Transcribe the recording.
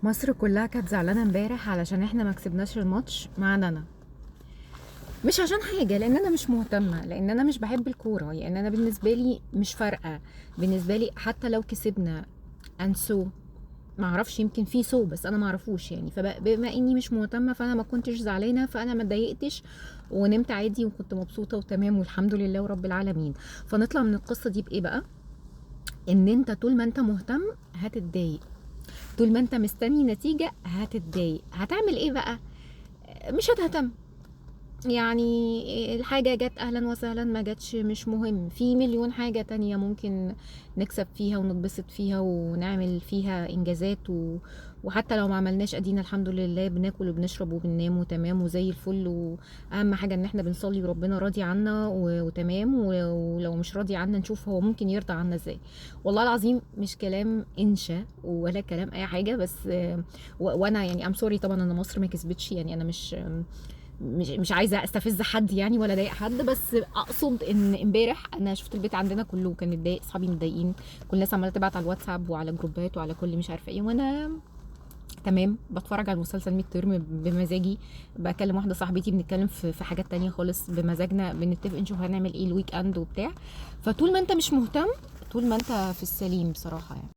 مصر كلها كانت زعلانه امبارح علشان احنا ما كسبناش الماتش مع نانا. مش عشان حاجه، لان انا مش مهتمه، لان انا مش بحب الكوره، يعني انا بالنسبه لي مش فارقه. بالنسبه لي حتى لو كسبنا انسو، ما اعرفش، يمكن في سو بس انا ما اعرفوش يعني. فبما اني مش مهتمه فانا ما كنتش زعلانه، فانا ما اتضايقتش ونمت عادي وكنت مبسوطه وتمام والحمد لله ورب العالمين. فنطلع من القصه دي بايه بقى؟ ان انت طول ما انت مهتم هتتضايق، طول ما انت مستني نتيجة هتتضايق. هتعمل ايه بقى؟ مش هتهتم. يعني الحاجة جت أهلا وسهلا، ما جاتش مش مهم، في مليون حاجة تانية ممكن نكسب فيها ونتبسط فيها ونعمل فيها إنجازات وحتى لو ما عملناش أدينا الحمد لله بناكل وبنشرب وبننام وتمام وزي الفل. وأهم حاجة إن احنا بنصلي وربنا راضي عنا وتمام، ولو مش راضي عنا نشوف هو ممكن يرضى عنا ازاي. والله العظيم مش كلام إنشا ولا كلام أي حاجة، بس وأنا يعني أم سوري طبعا أنا مصر ما كسبتش، يعني أنا مش عايزه استفز حد يعني ولا اضايق حد، بس اقصد ان امبارح انا شفت البيت عندنا كله كان متضايق، اصحابي متضايقين، كل الناس عماله تبعت على الواتساب وعلى جروبات وعلى كل مش عارفه ايه، وانا تمام بتفرج على المسلسل ميد ترم بمزاجي، بكلم واحده صاحبتي بنتكلم في حاجات تانية خالص بمزاجنا، بنتفق نشوف هنعمل ايه الويك اند وبتاع. فطول ما انت مش مهتم، طول ما انت في السليم بصراحه يعني.